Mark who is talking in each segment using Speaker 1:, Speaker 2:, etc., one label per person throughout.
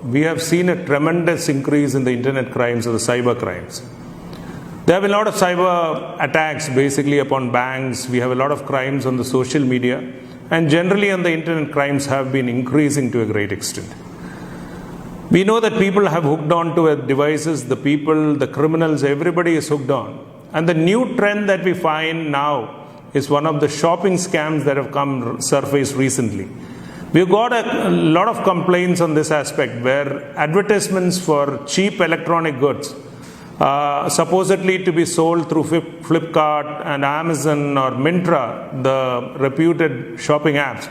Speaker 1: we have seen a tremendous increase in the internet crimes or the cyber crimes. There have been a lot of cyber attacks basically upon banks. We have a lot of crimes on the social media, and generally on the internet, crimes have been increasing to a great extent. We know that people have hooked on to devices, the people, the criminals, everybody is hooked on. And the new trend that we find now is one of the shopping scams that have come surfaced recently. We've got a lot of complaints on this aspect where advertisements for cheap electronic goods, supposedly to be sold through Flipkart and Amazon or Myntra, the reputed shopping apps,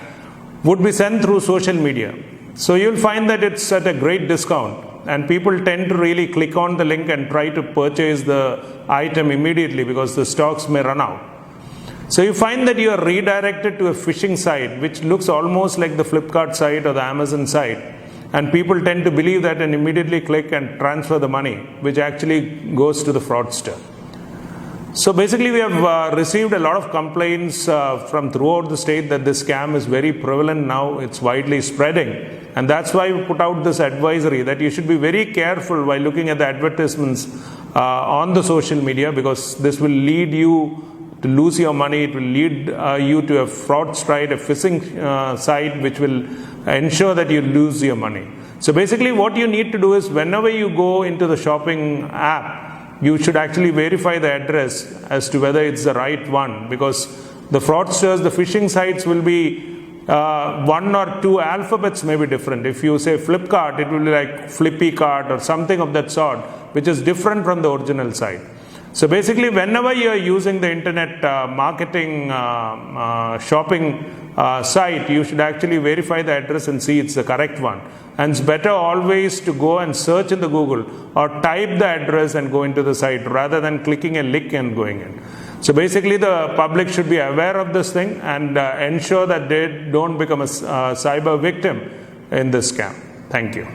Speaker 1: would be sent through social media. So you'll find that it's at a great discount, and people tend to really click on the link and try to purchase the item immediately because the stocks may run out. So you find that you are redirected to a phishing site which looks almost like the Flipkart site or the Amazon site, and people tend to believe that and immediately click and transfer the money, which actually goes to the fraudster. So basically we have received a lot of complaints from throughout the state that this scam is very prevalent now. It's widely spreading, and that's why we put out this advisory that you should be very careful while looking at the advertisements on the social media, because this will lead you to lose your money. It will lead you to a fraud site, a phishing site, which will ensure that you lose your money. So basically what you need to do is whenever you go into the shopping app, you should actually verify the address as to whether it's the right one, because the fraudsters, the phishing sites will be one or two alphabets may be different. If you say Flipkart, it will be like Flippy Cart or something of that sort, which is different from the original site. So basically, whenever you are using the internet marketing shopping site, you should actually verify the address and see it's the correct one. And it's better always to go and search in the Google or type the address and go into the site rather than clicking a link and going in. So basically, the public should be aware of this thing and ensure that they don't become a cyber victim in this scam. Thank you.